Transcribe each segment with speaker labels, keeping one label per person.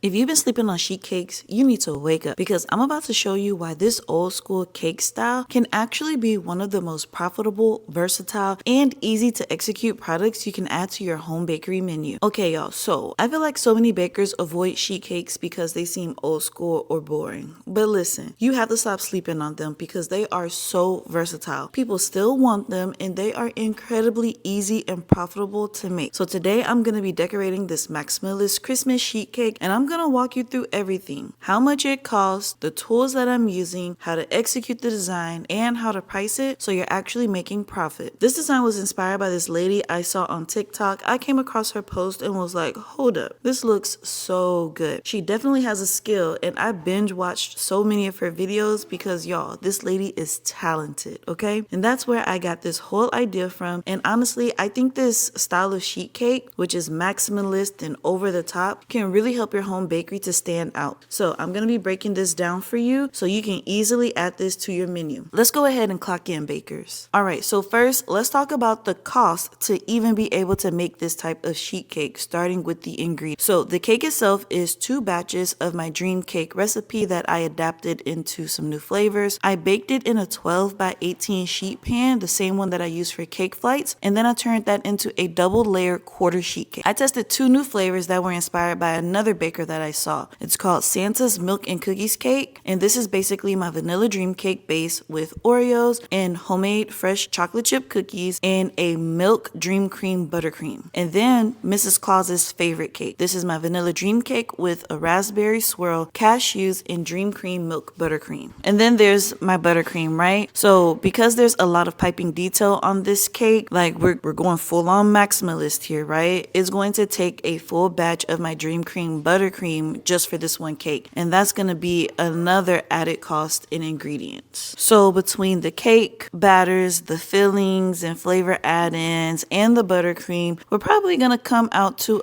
Speaker 1: If you've been sleeping on sheet cakes, you need to wake up because I'm about to show you why this old school cake style can actually be one of the most profitable, versatile, and easy to execute products you can add to your home bakery menu. Okay, y'all, so I feel like so many bakers avoid sheet cakes because they seem old school or boring. But listen, you have to stop sleeping on them because they are so versatile. People still want them and they are incredibly easy and profitable to make. So today I'm going to be decorating this maximalist Christmas sheet cake and I'm going to walk you through everything. How much it costs, the tools that I'm using, how to execute the design, and how to price it so you're actually making profit. This design was inspired by this lady I saw on TikTok. I came across her post and was like, hold up, this looks so good. She definitely has a skill and I binge watched so many of her videos because y'all, this lady is talented, okay? And that's where I got this whole idea from. And honestly, I think this style of sheet cake, which is maximalist and over the top, can really help your home bakery to stand out. So I'm going to be breaking this down for you so you can easily add this to your menu. Let's go ahead and clock in, bakers. All right, so first let's talk about the cost to even be able to make this type of sheet cake, starting with the ingredients. So the cake itself is 2 batches of my dream cake recipe that I adapted into some new flavors. I baked it in a 12 by 18 sheet pan, the same one that I use for cake flights, and then I turned that into a double layer quarter sheet cake. I tested 2 new flavors that were inspired by another baker that I saw. It's called Santa's Milk and Cookies Cake, and this is basically my vanilla dream cake base with Oreos and homemade fresh chocolate chip cookies and a milk dream cream buttercream. And then Mrs. Claus's favorite cake. This is my vanilla dream cake with a raspberry swirl, cashews, and dream cream milk buttercream. And then there's my buttercream, right? So because there's a lot of piping detail on this cake, like we're going full on maximalist here, right? It's going to take a full batch of my dream cream buttercream just for this one cake. And that's going to be another added cost in ingredients. So between the cake batters, the fillings and flavor add-ins, and the buttercream, we're probably going to come out to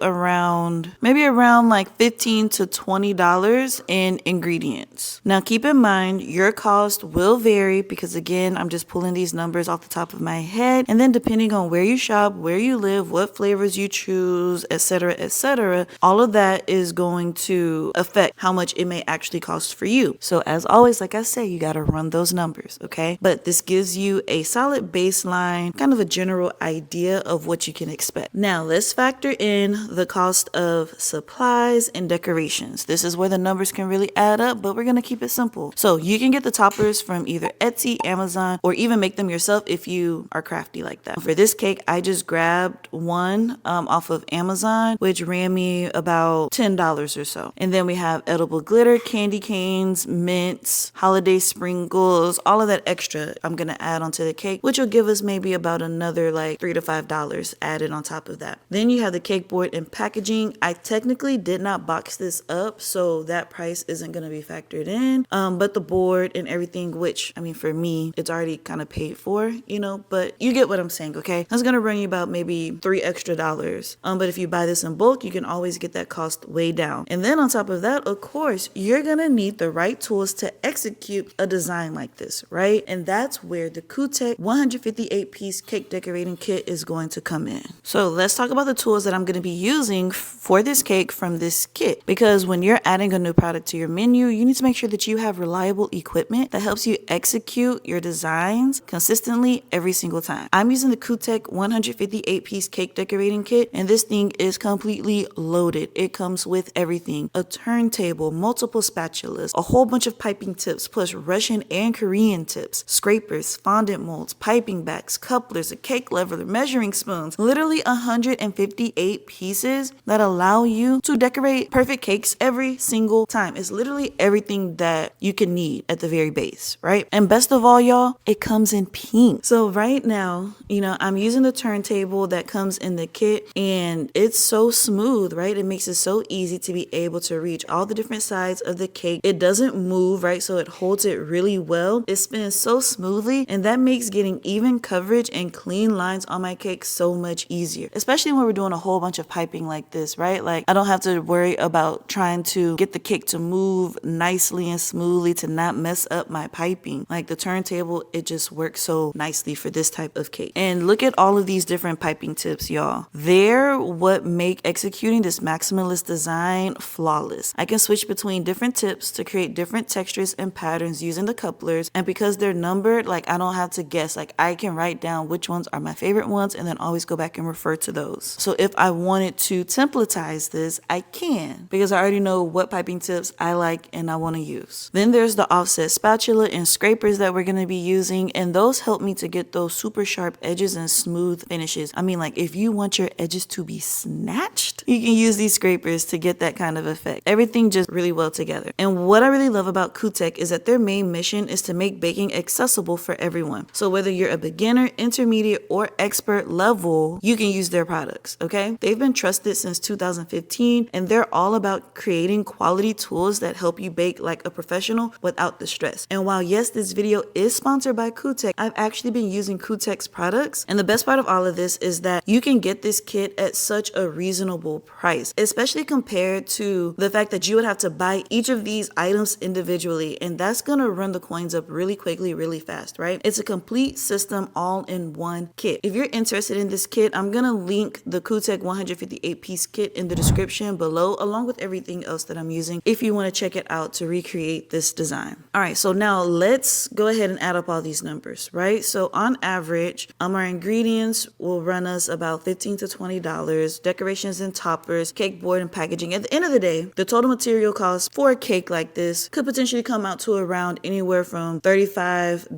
Speaker 1: maybe around like $15 to $20 in ingredients. Now keep in mind, your cost will vary because again, I'm just pulling these numbers off the top of my head. And then depending on where you shop, where you live, what flavors you choose, etc., all of that is going to affect how much it may actually cost for you. So as always, like I say, you got to run those numbers, okay? But this gives you a solid baseline, kind of a general idea of what you can expect. Now let's factor in the cost of supplies and decorations. This is where the numbers can really add up, but we're going to keep it simple. So you can get the toppers from either Etsy, Amazon, or even make them yourself if you are crafty like that. For this cake, I just grabbed one off of Amazon, which ran me about $10 or so. And then we have edible glitter, candy canes, mints, holiday sprinkles, all of that extra I'm going to add onto the cake, which will give us maybe about another like $3 to $5 added on top of that. Then you have the cake board and packaging. I technically did not box this up, so that price isn't going to be factored in. But the board and everything, which I mean, for me, it's already kind of paid for, you know, but you get what I'm saying, okay? That's going to run you about maybe $3 extra. But if you buy this in bulk, you can always get that cost way down. And then on top of that, of course, you're going to need the right tools to execute a design like this, right? And that's where the Kootek 158-piece cake decorating kit is going to come in. So let's talk about the tools that I'm going to be using for this cake from this kit. Because when you're adding a new product to your menu, you need to make sure that you have reliable equipment that helps you execute your designs consistently every single time. I'm using the Kootek 158-piece cake decorating kit, and this thing is completely loaded. It comes with everything: a turntable, multiple spatulas, a whole bunch of piping tips, plus Russian and Korean tips, scrapers, fondant molds, piping bags, couplers, a cake leveler, measuring spoons, literally 158 pieces that allow you to decorate perfect cakes every single time. It's literally everything that you can need at the very base, right? And best of all, y'all, it comes in pink. So right now, you know, I'm using the turntable that comes in the kit and it's so smooth, right? It makes it so easy to be able to reach all the different sides of the cake. It doesn't move, right? So it holds it really well. It spins so smoothly, and that makes getting even coverage and clean lines on my cake so much easier, especially when we're doing a whole bunch of piping like this, right? Like I don't have to worry about trying to get the cake to move nicely and smoothly to not mess up my piping. Like the turntable, it just works so nicely for this type of cake. And look at all of these different piping tips, y'all. They're what make executing this maximalist design 100% flawless. I can switch between different tips to create different textures and patterns using the couplers, and because they're numbered, like I don't have to guess. Like I can write down which ones are my favorite ones and then always go back and refer to those. So if I wanted to templatize this, I can, because I already know what piping tips I like and I want to use. Then there's the offset spatula and scrapers that we're going to be using, and those help me to get those super sharp edges and smooth finishes. I mean, like if you want your edges to be snatched, you can use these scrapers to get that kind of effect. Everything just really well together. And what I really love about Kootek is that their main mission is to make baking accessible for everyone. So whether you're a beginner, intermediate, or expert level, you can use their products, okay? They've been trusted since 2015, and they're all about creating quality tools that help you bake like a professional without the stress. And while yes, this video is sponsored by Kootek, I've actually been using Kootek's products, and the best part of all of this is that you can get this kit at such a reasonable price, especially compared to the fact that you would have to buy each of these items individually, and that's gonna run the coins up really quickly, really fast, right? It's a complete system all in one kit. If you're interested in this kit, I'm gonna link the Kootek 158 piece kit in the description below, along with everything else that I'm using if you want to check it out to recreate this design. All right, so now let's go ahead and add up all these numbers, right? So on average, our ingredients will run us about $15 to $20, decorations and toppers, cake board and packaging. At the end of the day, the total material cost for a cake like this could potentially come out to around anywhere from $35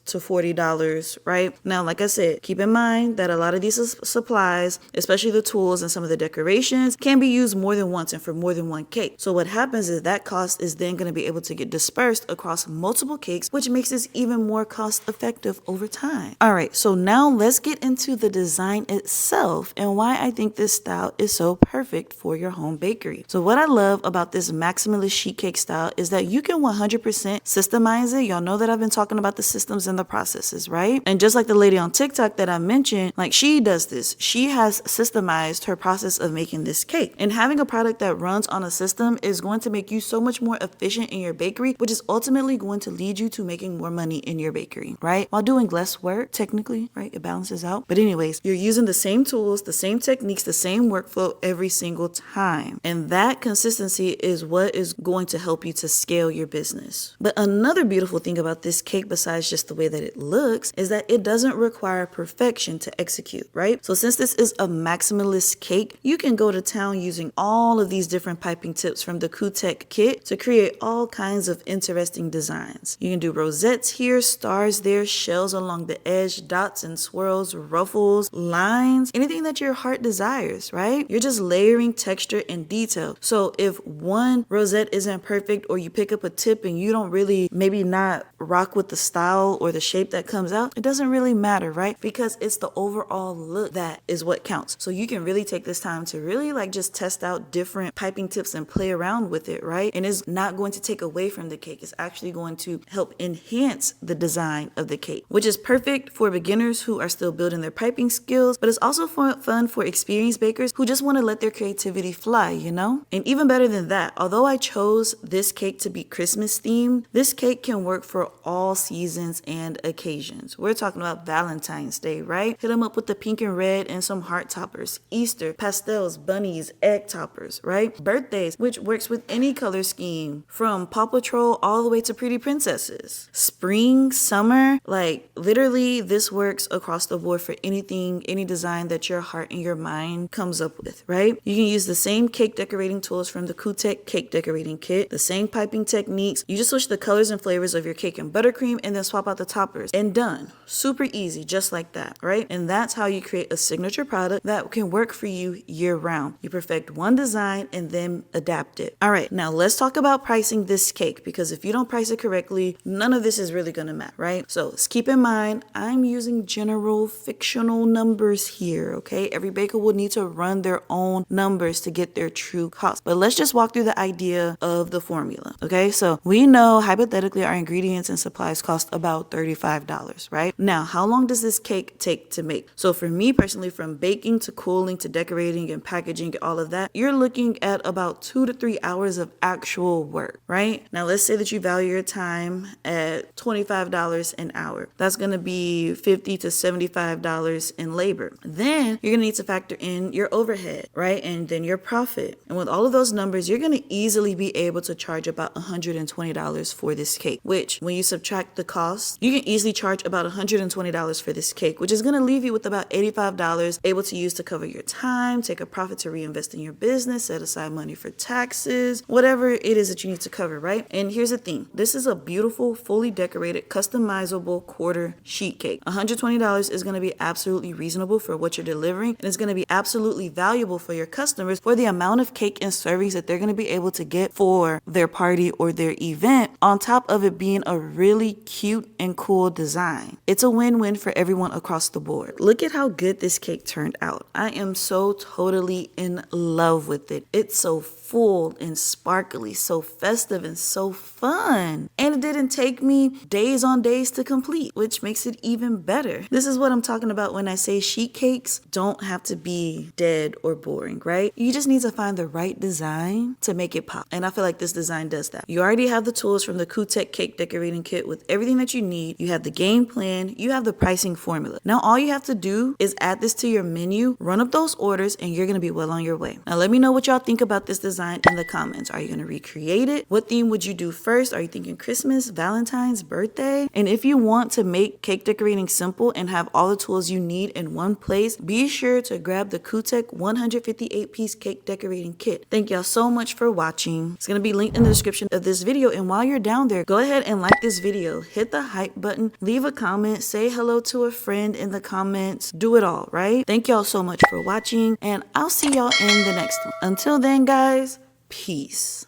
Speaker 1: to $40, right? Now, like I said, keep in mind that a lot of these supplies, especially the tools and some of the decorations, can be used more than once and for more than one cake. So what happens is that cost is then going to be able to get dispersed across multiple cakes, which makes this even more cost effective over time. All right, so now let's get into the design itself and why I think this style is so perfect for your home bakery. So what I love about this maximalist sheet cake style is that you can 100% systemize it. Y'all know that I've been talking about the systems and the processes, right? And just like the lady on TikTok that I mentioned, like she does this. She has systemized her process of making this cake. And having a product that runs on a system is going to make you so much more efficient in your bakery, which is ultimately going to lead you to making more money in your bakery, right? While doing less work, technically, right? It balances out. But anyways, you're using the same tools, the same techniques, the same workflow every single time. And that consistency is what is going to help you to scale your business. But another beautiful thing about this cake, besides just the way that it looks, is that it doesn't require perfection to execute, right? So since this is a maximalist cake, you can go to town using all of these different piping tips from the Kootek kit to create all kinds of interesting designs. You can do rosettes here, stars there, shells along the edge, dots and swirls, ruffles, lines, anything that your heart desires, right? You're just layering texture and detail. So if one rosette isn't perfect, or you pick up a tip and you don't really maybe not rock with the style or the shape that comes out, it doesn't really matter, right? Because it's the overall look that is what counts. So you can really take this time to really like just test out different piping tips and play around with it, right? And it's not going to take away from the cake. It's actually going to help enhance the design of the cake, which is perfect for beginners who are still building their piping skills, but it's also fun for experienced bakers who just want to let their creativity fly, you know? And even better than that, although I chose this cake to be Christmas themed, this cake can work for all seasons and occasions. We're talking about Valentine's Day, right? Hit them up with the pink and red and some heart toppers. Easter, pastels, bunnies, egg toppers, right? Birthdays, which works with any color scheme, from Paw Patrol all the way to Pretty Princesses. Spring, summer, like literally this works across the board for anything, any design that your heart and your mind comes up with, right? You can use the same cake decorating tools from the Kootek cake decorating kit, the same piping techniques. You just switch the colors and flavors of your cake and buttercream and then swap out the toppers and done. Super easy, just like that, right? And that's how you create a signature product that can work for you year round. You perfect one design and then adapt it. All right, now let's talk about pricing this cake, because if you don't price it correctly, none of this is really gonna matter, right? So keep in mind, I'm using general fictional numbers here, okay? Every baker will need to run their own numbers to get their true cost. But let's just walk through the idea of the formula, okay? So we know hypothetically our ingredients and supplies cost about $35, right? Now, how long does this cake take to make? So for me personally, from baking to cooling to decorating and packaging, all of that, you're looking at about 2 to 3 hours of actual work, right? Now, let's say that you value your time at $25 an hour. That's gonna be $50 to $75 in labor. Then you're gonna need to factor in your overhead, right? And then your profit profit. And with all of those numbers, you're going to easily be able to charge about $120 for this cake, which when you subtract the cost, you can easily charge about $120 for this cake, which is going to leave you with about $85 able to use to cover your time, take a profit to reinvest in your business, set aside money for taxes, whatever it is that you need to cover, right? And here's the thing. This is a beautiful, fully decorated, customizable quarter sheet cake. $120 is going to be absolutely reasonable for what you're delivering, and it's going to be absolutely valuable for your customers for the amount of cake and servings that they're going to be able to get for their party or their event, on top of it being a really cute and cool design. It's a win-win for everyone across the board. Look at how good this cake turned out. I am so totally in love with it. It's so full and sparkly, so festive and so fun. And it didn't take me days on days to complete, which makes it even better. This is what I'm talking about when I say sheet cakes don't have to be dead or boring, right? You just need to find the right design to make it pop. And I feel like this design does that. You already have the tools from the Kootek cake decorating kit with everything that you need. You have the game plan, you have the pricing formula. Now all you have to do is add this to your menu, run up those orders, and you're gonna be well on your way. Now let me know what y'all think about this design in the comments. Are you gonna recreate it? What theme would you do first? Are you thinking Christmas, Valentine's, birthday? And if you want to make cake decorating simple and have all the tools you need in one place, be sure to grab the Kootek 158-piece cake decorating kit. Thank y'all so much for watching. It's gonna be linked in the description of this video, and while you're down there, go ahead and like this video, hit the hype button, leave a comment, say hello to a friend in the comments, do it all, right? Thank y'all so much for watching, and I'll see y'all in the next one. Until then, guys, peace.